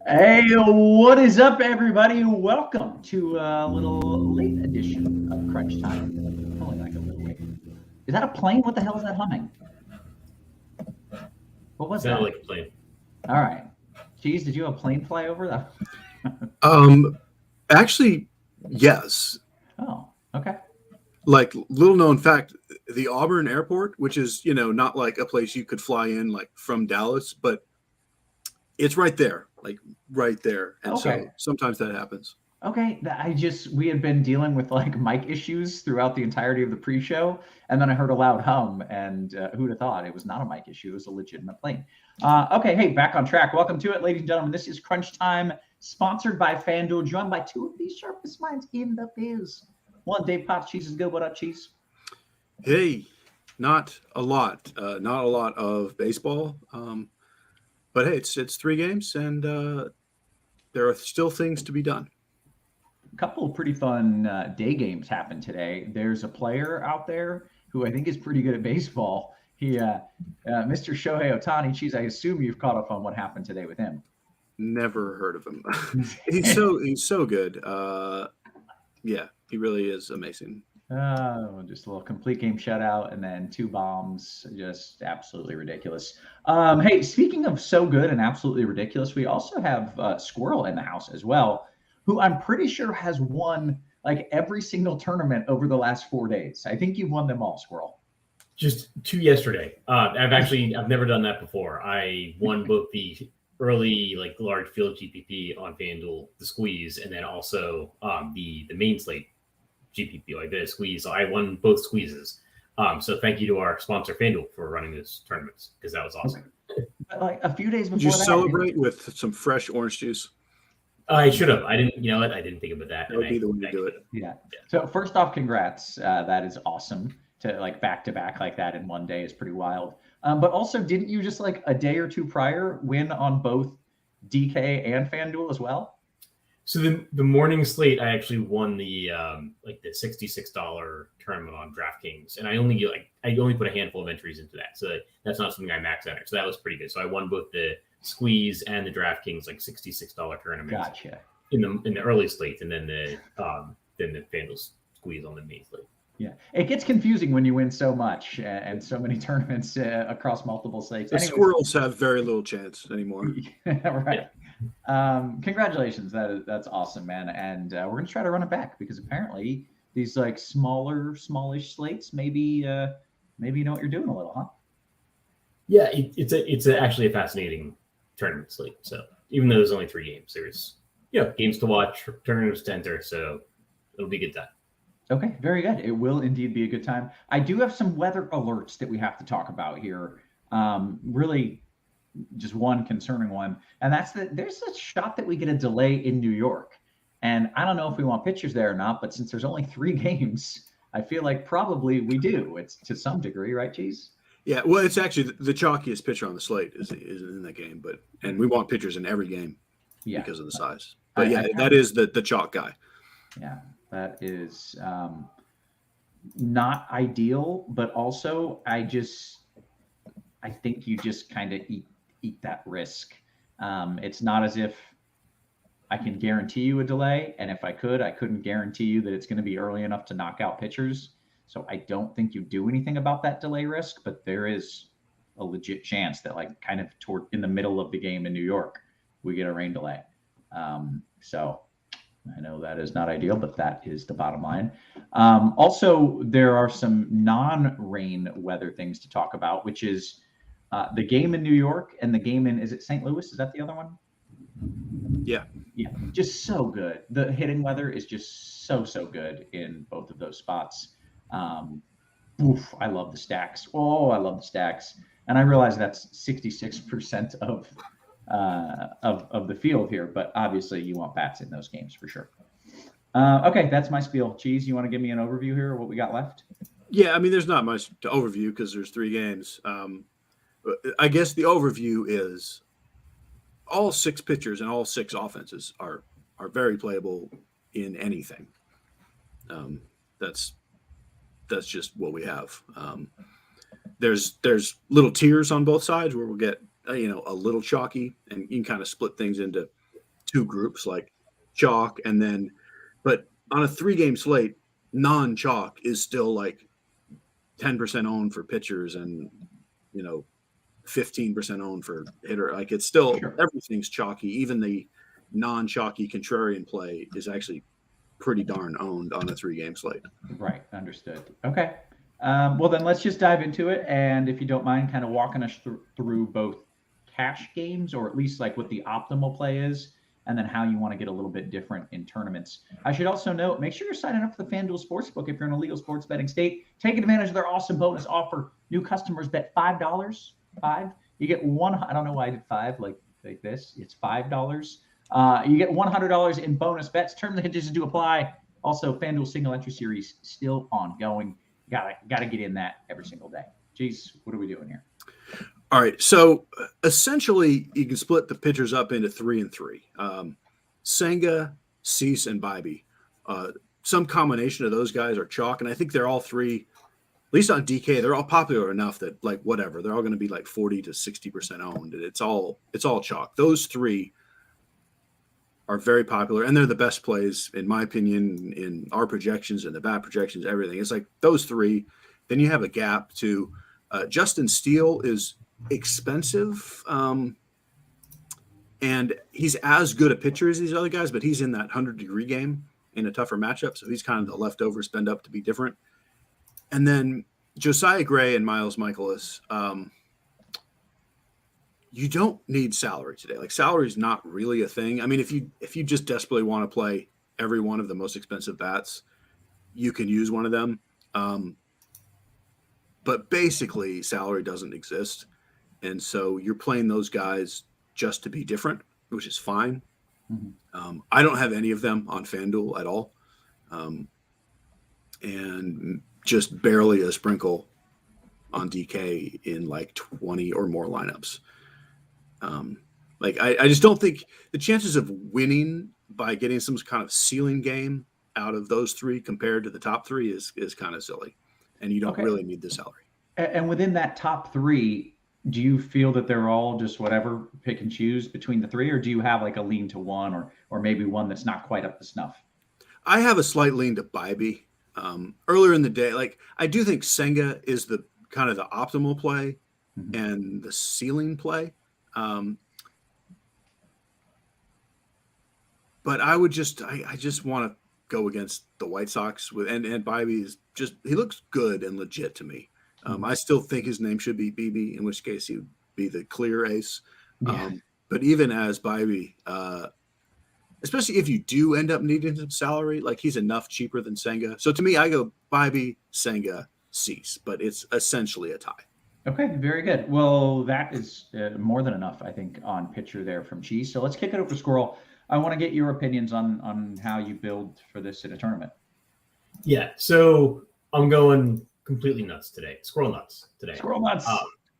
Hey, what is up, everybody? Welcome to a little late edition of Crunch Time. Only like a little late. Is that a plane? What the hell is that humming? What was that? Sounded like a plane. All right. Cheese, did you have a plane fly over that? Actually, yes. Oh, okay. Like, little known fact, the Auburn Airport, which is, not like a place you could fly in like from Dallas, but it's right there, like right there. And Okay. so sometimes that happens. Okay, we had been dealing with like mic issues throughout the entirety of the pre-show, and then I heard a loud hum, and who'd have thought it was not a mic issue, it was a legitimate plane. Okay, hey, back on track. Welcome to it, ladies and gentlemen. This is Crunch Time, sponsored by Fanduel, joined by two of the sharpest minds in the biz. One, Dave Potts. Cheese is good. What up, Cheese? Hey, not a lot of baseball, but hey, it's 3 games, and there are still things to be done. A couple of pretty fun day games happened today. There's a player out there who I think is pretty good at baseball. He, Mr. Shohei Ohtani. Cheese, I assume you've caught up on what happened today with him. Never heard of him. he's so good. Yeah, he really is amazing. Just a little complete game shutout and then 2 bombs. Just absolutely ridiculous. Hey, speaking of so good and absolutely ridiculous, we also have Squirrel in the house as well, who I'm pretty sure has won like every single tournament over the last 4 days. I think you've won them all, Squirrel. Just 2 yesterday. I've never done that before. I won both the early like large field GPP on FanDuel, the squeeze, and then also the main slate GPP, like the squeeze. So I won both squeezes. So thank you to our sponsor FanDuel for running those tournaments, because that was awesome. Okay. But like a few days before Did you celebrate with some fresh orange juice? I should have. I didn't. You know what? I didn't think about that. That would be the way to do it. Yeah. So first off, congrats. That is awesome. To like back to back like that in one day is pretty wild. But also, didn't you just like a day or two prior win on both DK and FanDuel as well? So the morning slate, I actually won the like the $66 tournament on DraftKings, and I only put a handful of entries into that, so that's not something I max enter. So that was pretty good. So I won both the squeeze and the DraftKings like $66 tournament. Gotcha. In the early slate, and then the FanDuel squeeze on the main slate. Yeah, it gets confusing when you win so much and so many tournaments across multiple slates. The Squirrels have very little chance anymore. Right. Yeah. Congratulations. That's awesome, man. And we're gonna try to run it back, because apparently these like smallish slates maybe you know what you're doing a little, huh? Yeah, it's actually a fascinating tournament slate. So even though there's only 3 games, there's games to watch, tournaments to enter. So it'll be a good time. Okay, very good. It will indeed be a good time. I do have some weather alerts that we have to talk about here. Really, just one concerning one, and that's that there's a shot that we get a delay in New York. And I don't know if we want pitchers there or not, but since there's only 3 games, I feel like probably we do. It's to some degree, right, Cheese? Yeah, well, it's actually the chalkiest pitcher on the slate is in that game, and we want pitchers in every game because of the size. But that is the chalk guy. Yeah. That is not ideal, but also I think you just kind of eat that risk. It's not as if I can guarantee you a delay, and if I couldn't guarantee you that it's going to be early enough to knock out pitchers. So I don't think you do anything about that delay risk, but there is a legit chance that like kind of toward in the middle of the game in New York, we get a rain delay. So I know that is not ideal, but that is the bottom line. Also, there are some non-rain weather things to talk about, which is the game in New York and the game in, is it St. Louis? Is that the other one? Yeah. Yeah, just so good. The hitting weather is just so good in both of those spots. I love the stacks. Oh, I love the stacks. And I realize that's 66% of the field here, but obviously you want bats in those games for sure. Okay, that's my spiel. Cheese, you want to give me an overview here of what we got left? Yeah, I mean, there's not much to overview because there's 3 games. I guess the overview is all 6 pitchers and all 6 offenses are very playable in anything. That's just what we have. There's little tiers on both sides where we'll get a little chalky, and you can kind of split things into two groups like chalk and then, but on a 3-game slate, non-chalk is still like 10% owned for pitchers and 15% owned for hitter. Like it's still everything's chalky. Even the non-chalky contrarian play is actually pretty darn owned on a 3-game slate. Right. Understood. Okay. Well, then let's just dive into it. And if you don't mind kind of walking us through both cash games, or at least like what the optimal play is, and then how you want to get a little bit different in tournaments. I should also note, make sure you're signing up for the Fanduel Sportsbook if you're in a legal sports betting state. Taking advantage of their awesome bonus offer. New customers bet $5. You get one. I don't know why I did 5 like this. It's $5. You get $100 in bonus bets. Terms and conditions do apply. Also, FanDuel single entry series still ongoing. Gotta get in that every single day. Jeez, what are we doing here? All right, so essentially, you can split the pitchers up into 3 and 3. Senga, Cease, and Bybee. Some combination of those guys are chalk, and I think they're all 3. At least on DK, they're all popular enough that like whatever, they're all going to be like 40 to 60% owned. And it's all chalk. Those 3 are very popular, and they're the best plays in my opinion in our projections and the bat projections. Everything. It's like those 3. Then you have a gap to Justin Steele is expensive, and he's as good a pitcher as these other guys, but he's in that 100-degree game in a tougher matchup, so he's kind of the leftover spend up to be different. And then Josiah Gray and Miles Michaelis, you don't need salary today. Like salary is not really a thing. I mean, if you just desperately want to play every one of the most expensive bats, you can use one of them. But basically, salary doesn't exist, and so you're playing those guys just to be different, which is fine. Mm-hmm. I don't have any of them on FanDuel at all, and just barely a sprinkle on DK in like 20 or more lineups. I just don't think the chances of winning by getting some kind of ceiling game out of those 3 compared to the top 3 is kind of silly, and you don't really need the salary. And within that top 3, do you feel that they're all just whatever, pick and choose between the 3, or do you have like a lean to one or maybe one that's not quite up to snuff? I have a slight lean to Bybee. Earlier in the day, like I do think Senga is the kind of the optimal play and the ceiling play. But I would I just want to go against the White Sox and Bybee is just, he looks good and legit to me. I still think his name should be BB, in which case he would be the clear ace. Yeah. But even as Bybee, especially if you do end up needing some salary, like he's enough cheaper than Senga. So to me, I go Bybee, Senga, Cease, but it's essentially a tie. Okay, very good. Well, that is more than enough, I think, on pitcher there from Cheese. So let's kick it over to Squirrel. I want to get your opinions on how you build for this in a tournament. Yeah, so I'm going completely nuts today. Squirrel nuts today. Squirrel nuts.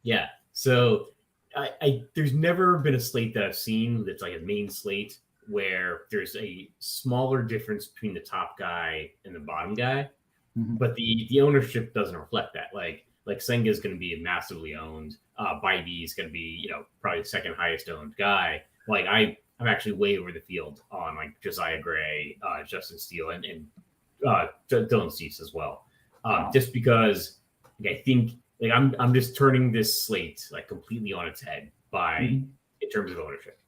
Yeah. So I there's never been a slate that I've seen that's like a main slate where there's a smaller difference between the top guy and the bottom guy, but the ownership doesn't reflect that. Like Senga is going to be massively owned. Bybee is going to be probably the second highest owned guy. Like I'm actually way over the field on like Josiah Gray, Justin Steele, and Dylan Cease as well. Just because like, I think like I'm just turning this slate like completely on its head in terms of ownership.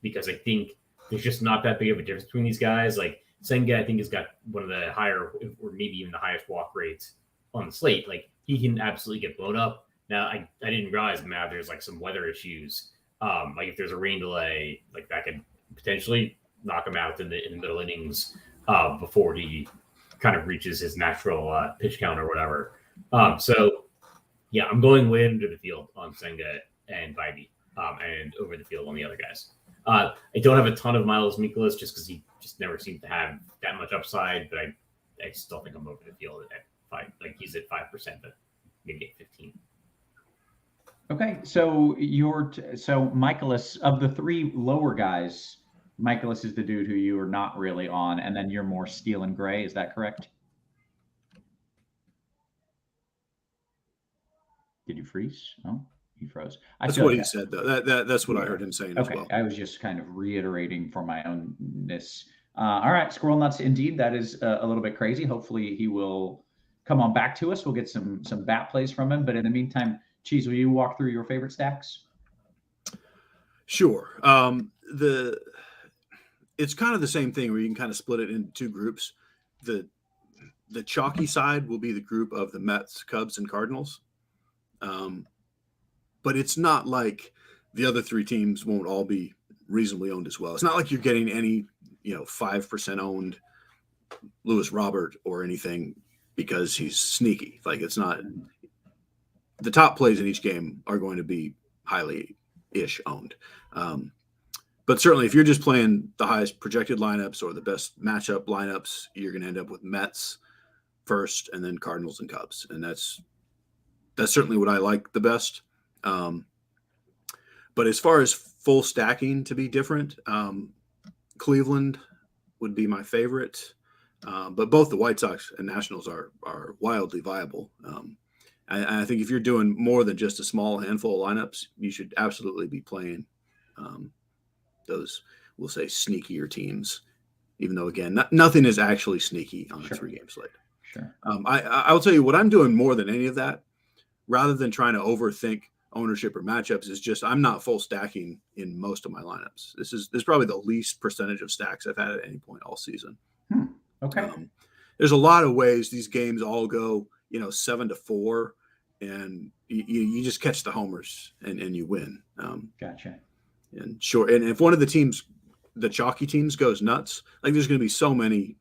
Because I think there's just not that big of a difference between these guys. Like Senga, I think has got one of the higher or maybe even the highest walk rates on the slate. Like he can absolutely get blown up. Now I didn't realize there's like some weather issues. Like if there's a rain delay, like that could potentially knock him out in the middle innings before he kind of reaches his natural pitch count or whatever. So yeah, I'm going way into the field on Senga and Bybee and over the field on the other guys. I don't have a ton of Miles Michaelis just because he just never seemed to have that much upside, but I still think I'm over the field at 5. Like he's at 5%, but maybe at 15. Okay, so so Michaelis, of the 3 lower guys, Michaelis is the dude who you are not really on, and then you're more Steele and Gray. Is that correct? Did you freeze? Oh, He froze. That's what he said, though. That's what I heard him saying as Okay, well. I was just kind of reiterating for my ownness. All right, Squirrel Nuts, indeed, that is a little bit crazy. Hopefully he will come on back to us. We'll get some bat plays from him. But in the meantime, Cheese, will you walk through your favorite stacks? Sure. It's kind of the same thing where you can kind of split it into two groups. The chalky side will be the group of the Mets, Cubs, and Cardinals. But it's not like the other three teams won't all be reasonably owned as well. It's not like you're getting any, 5% owned Lewis Robert or anything because he's sneaky. Like, it's not – the top plays in each game are going to be highly-ish owned. But certainly if you're just playing the highest projected lineups or the best matchup lineups, you're going to end up with Mets first and then Cardinals and Cubs. And that's certainly what I like the best. But as far as full stacking to be different, Cleveland would be my favorite. But both the White Sox and Nationals are wildly viable. I think if you're doing more than just a small handful of lineups, you should absolutely be playing those, we'll say, sneakier teams, even though, again, nothing is actually sneaky on a three-game slate. Sure. I'll tell you what I'm doing more than any of that, rather than trying to overthink ownership or matchups, is just I'm not full stacking in most of my lineups. This is probably the least percentage of stacks I've had at any point all season. Okay. There's a lot of ways these games all go, 7-4, and you just catch the homers and you win. Gotcha. And sure. And if one of the teams, the chalky teams, goes nuts, like there's going to be so many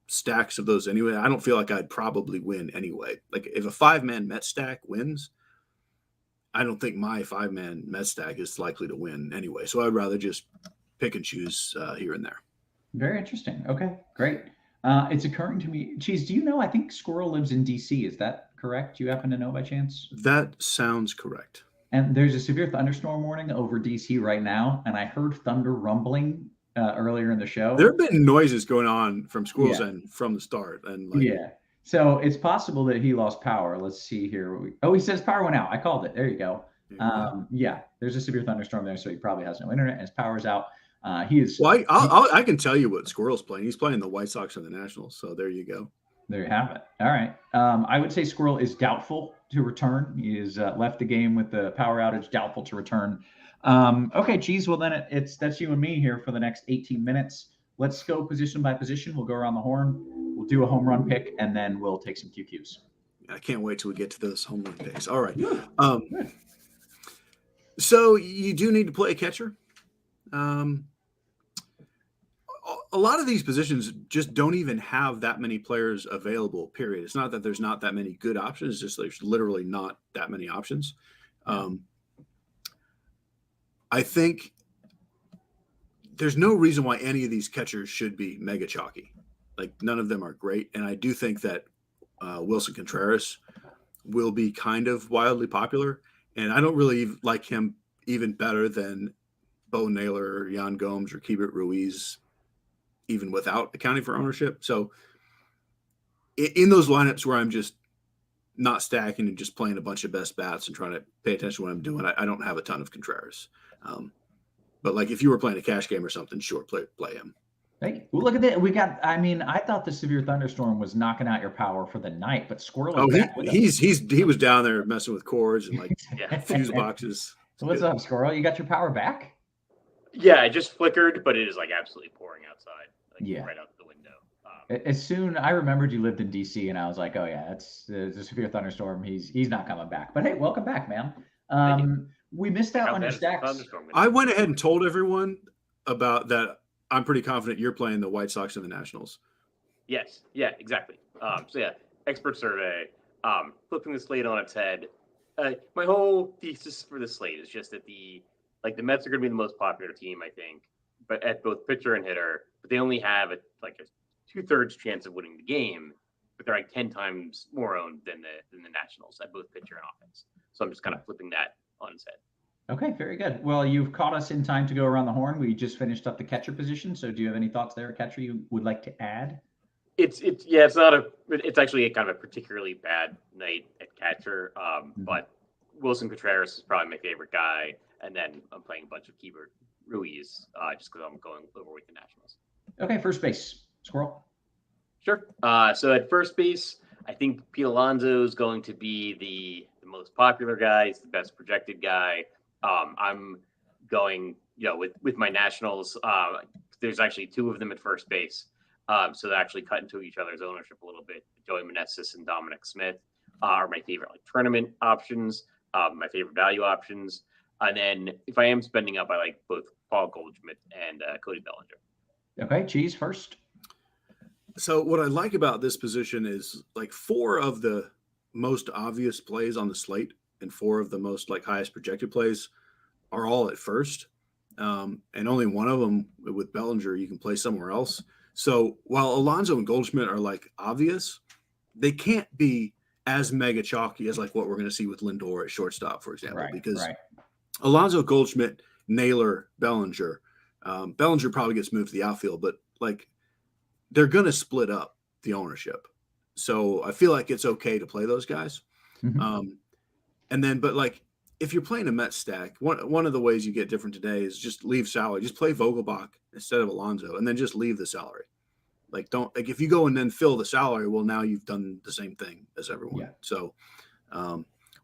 stacks of those anyway. I don't feel like I'd probably win anyway. Like if a 5-man Met stack wins, I don't think my 5-man Met stack is likely to win anyway. So I'd rather just pick and choose here and there. Very interesting. Okay, great. It's occurring to me, Cheese, do you know, I think Squirrel lives in DC. Is that correct? Do you happen to know by chance? That sounds correct. And there's a severe thunderstorm warning over DC right now. And I heard thunder rumbling earlier in the show. There have been noises going on from Squirrel's end from the start. And so it's possible that he lost power. Let's see here. He says power went out. I called it. There you go. There's a severe thunderstorm there, so he probably has no internet and his power's out. He is. Well, I can tell you what Squirrel's playing. He's playing the White Sox and the Nationals. So there you go. There you have it. All right. I would say Squirrel is doubtful to return. He has left the game with the power outage, doubtful to return. Okay, Cheese. Well, then that's you and me here for the next 18 minutes. Let's go position by position. We'll go around the horn. We'll do a home run pick, and then we'll take some QQs. I can't wait till we get to those home run picks. All right. So you do need to play a catcher. A lot of these positions just don't even have that many players available, period. It's not that there's not that many good options. It's just there's literally not that many options. I think there's no reason why any of these catchers should be mega chalky. Like, none of them are great. And I do think that Wilson Contreras will be kind of wildly popular. And I don't really like him even better than Bo Naylor, Yan Gomes, or Keibert Ruiz, even without accounting for ownership. So in those lineups where I'm just not stacking and just playing a bunch of best bats and trying to pay attention to what I'm doing, I don't have a ton of Contreras. But like if you were playing a cash game or something, sure, play him. Hey, well, look at that. I thought the severe thunderstorm was knocking out your power for the night, but Squirrel. He was down there messing with cords and like fuse boxes. So what's up, Squirrel? You got your power back? Yeah, it just flickered, but it is like absolutely pouring outside. Right out the window. I remembered you lived in DC, and I was like, oh yeah, it's a severe thunderstorm. He's not coming back. But hey, welcome back, man. We missed out on your stacks. I went ahead and told everyone about that. I'm pretty confident you're playing the White Sox and the Nationals. Yes. Yeah, exactly. Expert survey, flipping the slate on its head. My whole thesis for the slate is just that the Mets are going to be the most popular team, I think, but at both pitcher and hitter, but they only have a 2/3 chance of winning the game, but they're like 10 times more owned than the Nationals at both pitcher and offense. So I'm just kind of flipping that on its head. Okay, very good. Well, you've caught us in time to go around the horn. We just finished up the catcher position. So do you have any thoughts there, catcher, you would like to add? It's actually a kind of a particularly bad night at catcher. But Wilson Contreras is probably my favorite guy, and then I'm playing a bunch of Keibert Ruiz just because I'm going overweight the Nationals. Okay, first base, Squirrel. Sure. So at first base, I think Pete Alonso is going to be the most popular guy. He's the best projected guy. I'm going, with my Nationals. There's actually two of them at first base. So they actually cut into each other's ownership a little bit. Joey Meneses and Dominic Smith are my favorite tournament options, my favorite value options. And then if I am spending up, I like both Paul Goldschmidt and Cody Bellinger. Okay, Cheese first. So what I like about this position is like 4 of the most obvious plays on the slate and 4 of the most highest projected plays are all at first. And only one of them with Bellinger you can play somewhere else. So while Alonso and Goldschmidt are obvious, they can't be as mega chalky as what we're going to see with Lindor at shortstop, for example, because Alonso, Goldschmidt, Naylor, Bellinger. Bellinger probably gets moved to the outfield, but they're going to split up the ownership. So I feel like it's okay to play those guys. Mm-hmm. And then, but if you're playing a Mets stack, one of the ways you get different today is just leave salary. Just play Vogelbach instead of Alonso, and then just leave the salary. If you go and then fill the salary, well, now you've done the same thing as everyone. Yeah. So,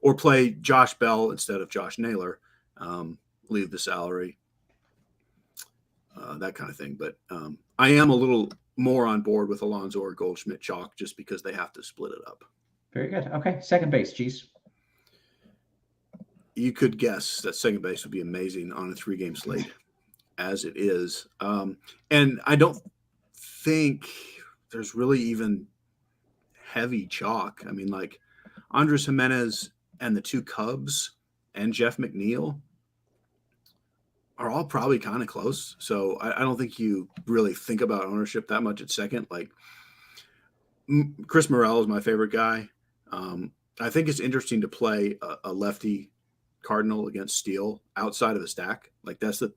or play Josh Bell instead of Josh Naylor, leave the salary, that kind of thing. But I am a little more on board with Alonso or Goldschmidt chalk just because they have to split it up. Very good. Okay, second base, Cheese. You could guess that second base would be amazing on a 3-game slate as it is. And I don't think there's really even heavy chalk. I mean, Andres Jimenez and the 2 Cubs and Jeff McNeil are all probably kind of close. So I don't think you really think about ownership that much at second. Chris Morel is my favorite guy. I think it's interesting to play a lefty Cardinal against Steele outside of the stack. That's the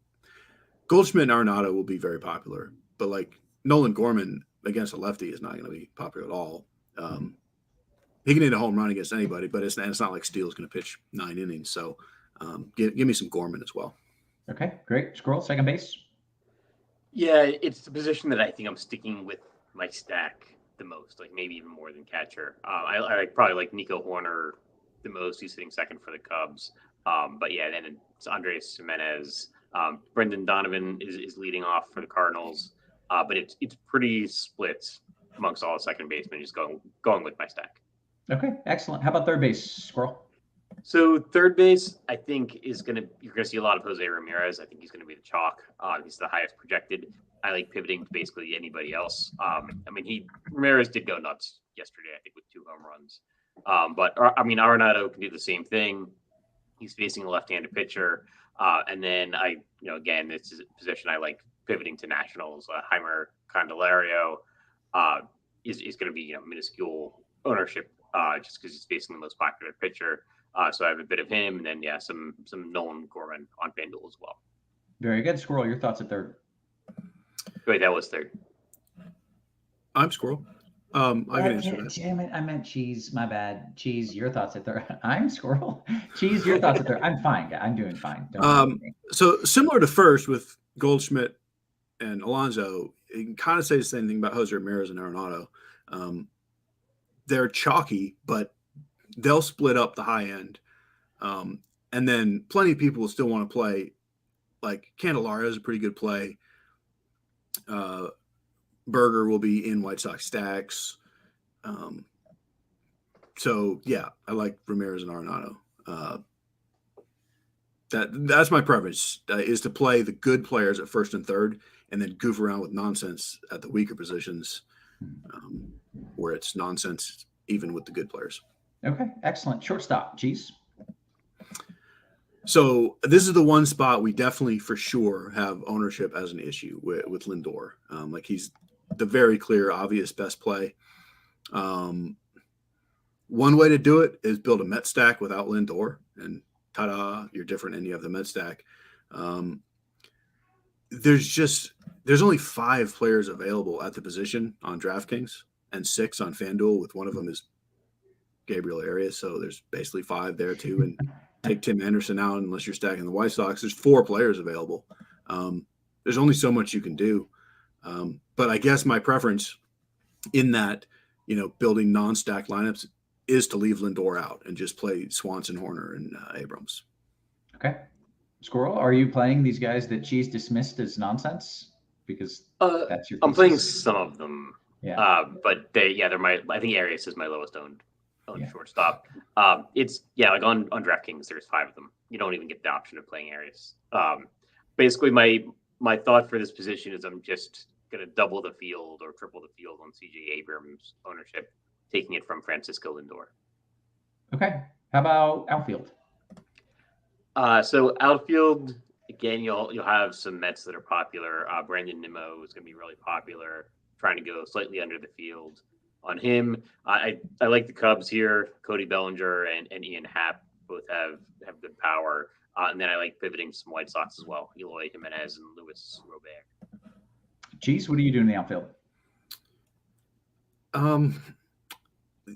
Goldschmidt and Arenado will be very popular, but Nolan Gorman against a lefty is not going to be popular at all. He can hit a home run against anybody, but it's not like Steele's going to pitch 9 innings. So give me some Gorman as well. Okay, great. Squirrel, second base. Yeah, it's the position that I think I'm sticking with my stack the most, maybe even more than catcher. I probably like Nico Horner the most. He's sitting second for the Cubs. But yeah, then it's Andres Jimenez. Brendan Donovan is leading off for the Cardinals. But it's pretty split amongst all the second basemen, just going with my stack. Okay, excellent. How about third base, Squirrel? So third base, I think you're gonna see a lot of Jose Ramirez. I think he's gonna be the chalk. He's the highest projected. I like pivoting to basically anybody else. Ramirez did go nuts yesterday, I think, with 2 home runs. But Arenado can do the same thing. He's facing a left-handed pitcher. And then again, it's a position I like pivoting to Nationals. Heimer Candelario is going to be minuscule ownership just because he's facing the most popular pitcher. So I have a bit of him, and then some Nolan Gorman on Fanduel as well. Very good, Squirrel. Your thoughts at third? Wait, that was third. I'm Squirrel. I can answer that. Damn it, I meant Cheese. My bad. Cheese, your thoughts at third. I'm Squirrel. Cheese, your thoughts at third. I'm fine. I'm doing fine. So similar to first with Goldschmidt and Alonso, you can kind of say the same thing about Jose Ramirez and Arenado. They're chalky, but they'll split up the high end. And then plenty of people will still want to play. Candelario is a pretty good play. Berger will be in White Sox stacks. So yeah, I like Ramirez and Arenado. That's my preference is to play the good players at first and third, and then goof around with nonsense at the weaker positions, where it's nonsense even with the good players. Okay, excellent. Shortstop, Cheese. So this is the one spot we definitely for sure have ownership as an issue with Lindor. He's the very clear, obvious best play. One way to do it is build a Met stack without Lindor, and ta-da, you're different and you have the Met stack. There's only 5 players available at the position on DraftKings and 6 on FanDuel, with one of them is Gabriel Arias. So there's basically 5 there too. And take Tim Anderson out unless you're stacking the White Sox. There's 4 players available. There's only so much you can do. But I guess my preference in that, building non-stacked lineups is to leave Lindor out and just play Swanson, Horner, and Abrams. Okay. Squirrel, are you playing these guys that Cheese dismissed as nonsense? Because that's your. I'm playing some of them. Yeah. But they're I think Arias is my lowest owned shortstop. It's like on DraftKings, there's 5 of them. You don't even get the option of playing Arias. Basically, my thought for this position is I'm just going to double the field or triple the field on CJ Abrams ownership, taking it from Francisco Lindor. Okay. How about outfield? So outfield, again, you'll have some Mets that are popular. Brandon Nimmo is going to be really popular, trying to go slightly under the field on him. I like the Cubs here. Cody Bellinger and Ian Happ both have good power. And then I like pivoting some White Sox as well. Eloy Jimenez and Luis Robert. Cheese, what are you doing in the outfield?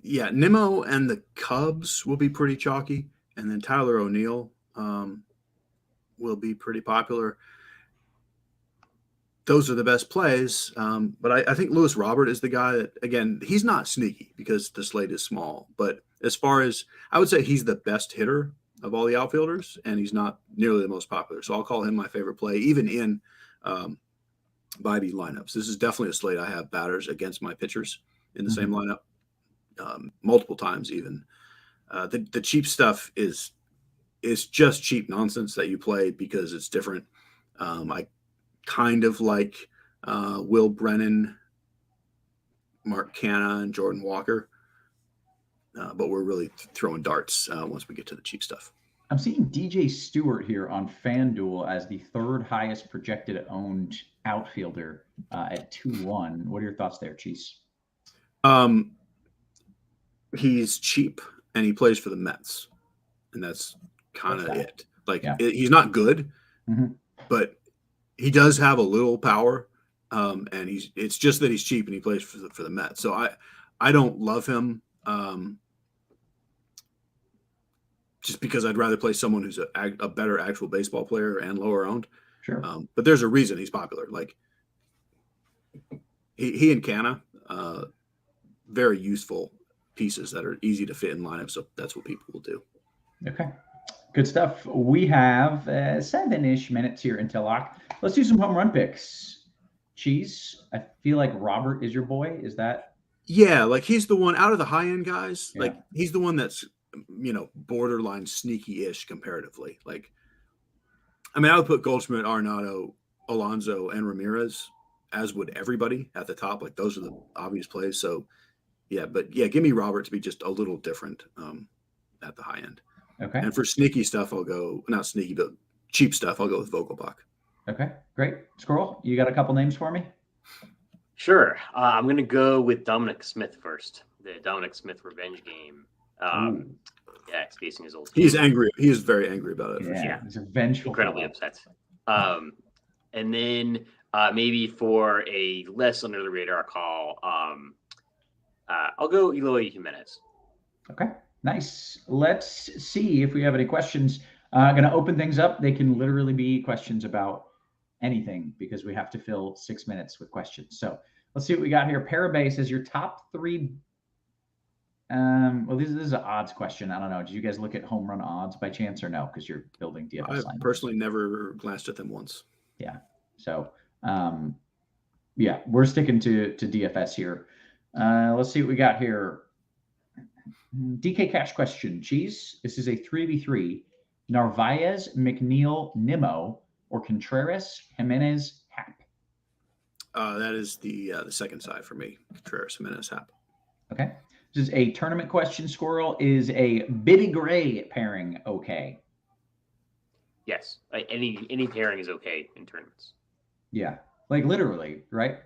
Yeah, Nimmo and the Cubs will be pretty chalky. And then Tyler O'Neill will be pretty popular. Those are the best plays. But I think Luis Robert is the guy that, again, he's not sneaky because the slate is small. But as far as, I would say he's the best hitter of all the outfielders, and he's not nearly the most popular. So I'll call him my favorite play, even in Bybee lineups. This is definitely a slate I have batters against my pitchers in the same lineup multiple times even. The cheap stuff is just cheap nonsense that you play because it's different. I kind of like Will Brennan, Mark Canha, and Jordan Walker. But we're really throwing darts once we get to the cheap stuff. I'm seeing DJ Stewart here on Fanduel as the 3rd highest projected owned outfielder at 2-1. What are your thoughts there, Cheese? He's cheap and he plays for the Mets, and that's kind of it. He's not good, but he does have a little power, and it's just that he's cheap and he plays for the Mets. So I don't love him. Just because I'd rather play someone who's a better actual baseball player and lower owned. Sure. But there's a reason he's popular. Like he and Canha, very useful pieces that are easy to fit in lineups. So that's what people will do. Okay. Good stuff. We have 7-ish minutes here until lock. Let's do some home run picks. Cheese, I feel like Robert is your boy. Is that? Yeah. Like he's the one out of the high end guys. Yeah. Like he's the one that's, borderline sneaky-ish comparatively. Like, I mean, I would put Goldschmidt, Arenado, Alonso, and Ramirez, as would everybody at the top. Like, those are the obvious plays. So, give me Robert to be just a little different at the high end. Okay. And for sneaky stuff, I'll go, not sneaky, but cheap stuff, I'll go with Vogelbach. Okay, great. Squirrel, you got a couple names for me? Sure. I'm going to go with Dominic Smith first. The Dominic Smith revenge game. It's facing his old team. He's angry. He is very angry about it. Yeah, he's a vengeful. Incredibly upset. And then maybe for a less under the radar call, I'll go Eloy Jimenez. Okay, nice. Let's see if we have any questions. Going to open things up. They can literally be questions about anything because we have to fill 6 minutes with questions. So let's see what we got here. Parabay says your top 3. Well, this is an odds question. I don't know. Did you guys look at home run odds by chance or no? Because you're building DFS. I've personally never glanced at them once. Yeah. So, we're sticking to DFS here. Let's see what we got here. DK Cash question. Cheese. This is a 3v3. Narvaez, McNeil, Nimmo, or Contreras, Jimenez, Happ. That is the second side for me. Contreras, Jimenez, Happ. Okay. This is a tournament question. Squirrel, is a Biddy Gray pairing okay? Yes. Any pairing is okay in tournaments. Yeah. Like literally, right?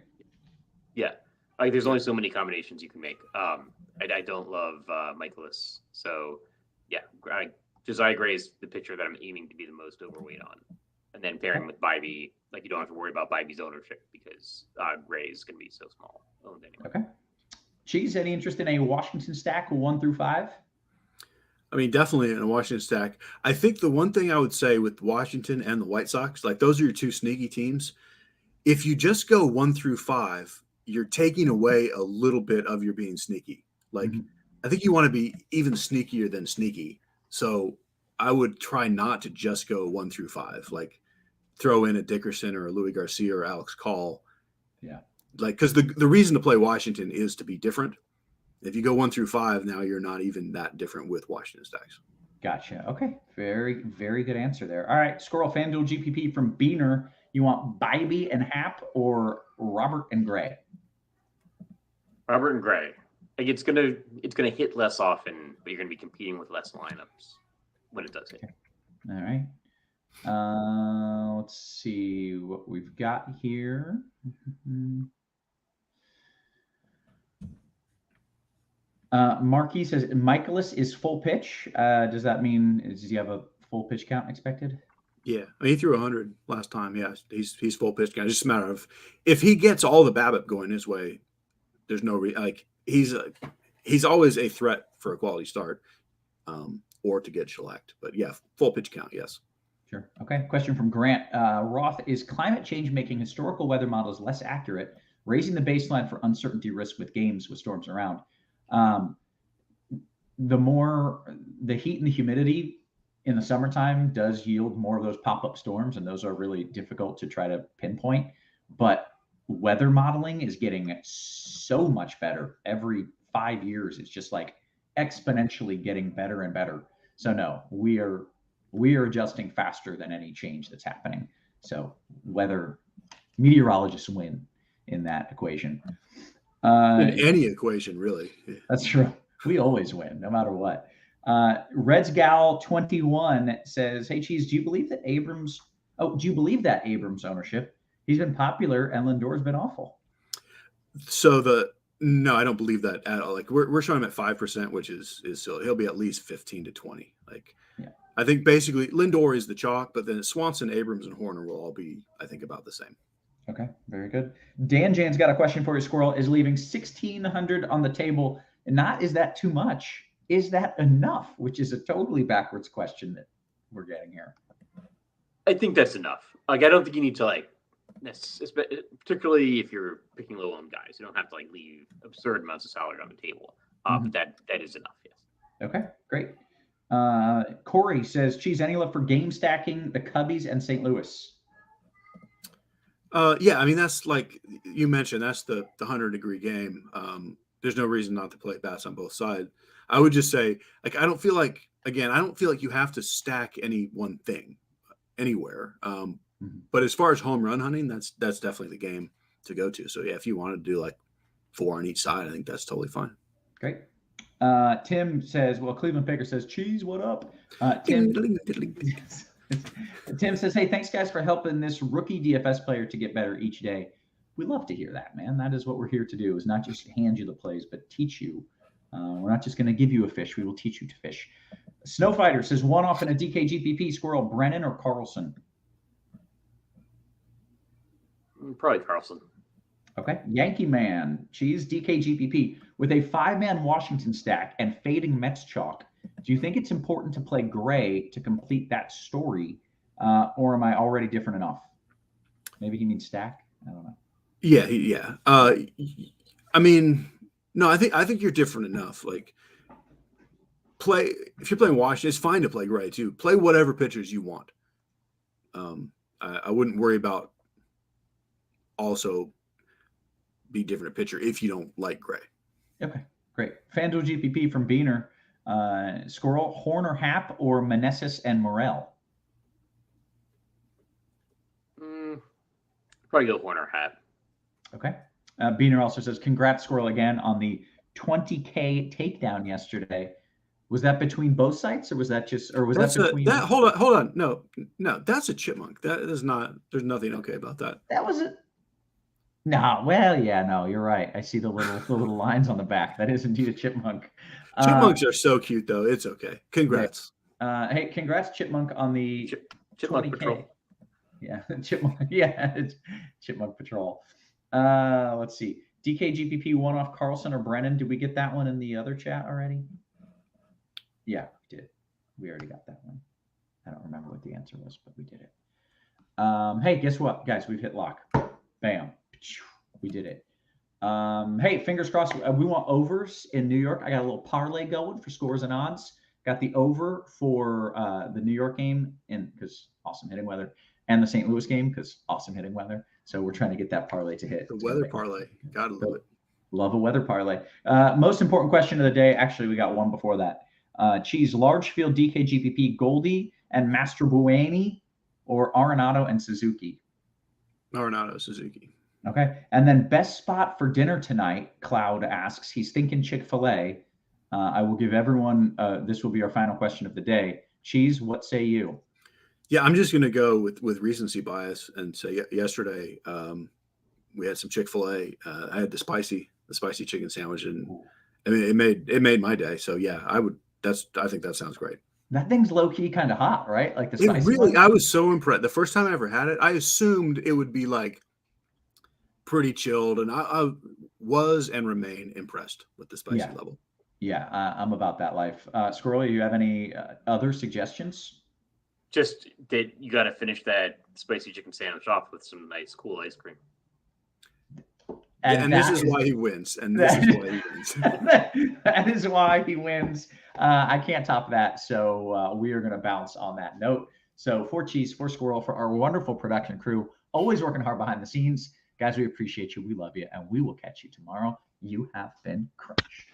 Yeah. Like there's only so many combinations you can make. I don't love Michaelis. So yeah, Josiah Gray is the pitcher that I'm aiming to be the most overweight on. And then pairing with Bybee, like you don't have to worry about Bybee's ownership because Gray is going to be so small owned anyway. Okay. Cheese, any interest in a Washington stack 1 through 5? I mean, definitely in a Washington stack. I think the one thing I would say with Washington and the White Sox, like those are your two sneaky teams. If you just go 1 through 5, you're taking away a little bit of your being sneaky. Like, I think you want to be even sneakier than sneaky. So I would try not to just go 1 through 5. Like, throw in a Dickerson or a Louis Garcia or Alex Call. Yeah. Like, because the reason to play Washington is to be different. If you go 1 through 5, now you're not even that different with Washington stacks. Gotcha. Okay. Very, very good answer there. All right. Squirrel FanDuel GPP from Beaner. You want Bybee and Hap or Robert and Gray? Robert and Gray. Like it's gonna hit less often, but you're gonna be competing with less lineups when it does hit. Okay. All right. Let's see what we've got here. Marquis says Michaelis is full pitch. Does that mean does he have a full pitch count expected? Yeah, I mean, he threw 100 last time. Yeah, he's full pitch count. It's just a matter of if he gets all the BABIP going his way. There's no like he's always a threat for a quality start, or to get shellacked. But yeah, full pitch count. Yes. Sure. Okay. Question from Grant Roth: is climate change making historical weather models less accurate, raising the baseline for uncertainty risk with games with storms around? The more the heat and the humidity in the summertime does yield more of those pop-up storms, and those are really difficult to try to pinpoint. But weather modeling is getting so much better every 5 years. It's just like exponentially getting better and better. So no, we are adjusting faster than any change that's happening. So meteorologists win in that equation. In any equation, really. That's true. We always win, no matter what. Reds Gal 21 says, "Hey Cheese, do you believe that Abrams ownership? He's been popular and Lindor's been awful." So no, I don't believe that at all. Like we're showing him at 5%, which is silly. He'll be at least 15 to 20. Like yeah. I think basically Lindor is the chalk, but then Swanson, Abrams, and Horner will all be, I think, about the same. Okay, very good. Dan Jan's got a question for you, Squirrel. Is leaving 1,600 on the table, is that too much? Is that enough? Which is a totally backwards question that we're getting here. I think that's enough. Like, I don't think you need to particularly if you're picking low-owned guys, you don't have to leave absurd amounts of salary on the table. But that is enough. Yes. Okay, great. Corey says, "Cheese, any love for game stacking the Cubbies and St. Louis?" Yeah, I mean that's like you mentioned, that's the 100-degree game. There's no reason not to play bats on both sides. I would just say, I don't feel like you have to stack any one thing anywhere. But as far as home run hunting, that's definitely the game to go to. So yeah, if you wanted to do 4 on each side, I think that's totally fine. Great. Tim says, Cleveland Baker says, "Cheese, what up?" Tim says, "Hey, thanks guys for helping this rookie DFS player to get better each day." We love to hear that, man. That is what we're here to do, is not just hand you the plays, but teach you. We're not just going to give you a fish. We will teach you to fish. Snowfighter says, "One off in a DK GPP, Squirrel, Brennan or Carlson?" Probably Carlson. Okay. Yankee Man, Cheese, DK GPP. With a 5-man Washington stack and fading Mets chalk, do you think it's important to play Gray to complete that story, or am I already different enough? Maybe he means stack. I don't know. Yeah. I mean, no, I think you're different enough. If you're playing Washington, it's fine to play Gray too. Play whatever pitchers you want. I wouldn't worry about also be different pitcher if you don't like Gray. Okay, great. FanDuel GPP from Beaner. Squirrel, Horner, Hap, or Meneses and Morel? Probably go Horner, Hap. Okay. Beaner also says, "Congrats, Squirrel, again on the 20K takedown yesterday." Was that between both sites, or was that between? Hold on. No, that's a chipmunk. That is not. There's nothing okay about that. That was it. No, well, yeah, no, you're right. I see the little lines on the back. That is indeed a chipmunk. Chipmunks are so cute, though. It's okay. Congrats. Hey, congrats, Chipmunk, on the Chipmunk 20K. Patrol. Yeah, Chipmunk. Yeah, it's Chipmunk Patrol. Let's see. DK GPP one off Carlson or Brennan. Did we get that one in the other chat already? Yeah, we did. We already got that one. I don't remember what the answer was, but we did it. Hey, guess what, guys? We've hit lock. Bam. We did it. Hey, fingers crossed. We want overs in New York. I got a little parlay going for scores and odds. Got the over for the New York game because awesome hitting weather, and the St. Louis game because awesome hitting weather. So we're trying to get that parlay to hit. The weather parlay. Gotta love it. Love a weather parlay. Most important question of the day. Actually, we got one before that. Cheese, large field DK GPP, Goldie and Master Bueni, or Arenado and Suzuki? Arenado, Suzuki. Okay. And then best spot for dinner tonight, Cloud asks. He's thinking Chick-fil-A. I will give everyone, this will be our final question of the day. Cheese, what say you? Yeah, I'm just going to go with recency bias and say yesterday we had some Chick-fil-A. I had the spicy chicken sandwich, and I mean it made my day. So yeah, I think that sounds great. That thing's low key kind of hot, right? Like the spicy one? I was so impressed. The first time I ever had it, I assumed it would be like pretty chilled, and I was and remain impressed with the spicy level. Yeah, I'm about that life. Squirrely, do you have any other suggestions? Just that you got to finish that spicy chicken sandwich off with some nice, cool ice cream. And this is why he wins. And this is why he wins. That is why he wins. I can't top that. So we are going to bounce on that note. So for Cheese, for Squirrel, for our wonderful production crew, always working hard behind the scenes. Guys, we appreciate you. We love you. And we will catch you tomorrow. You have been crushed.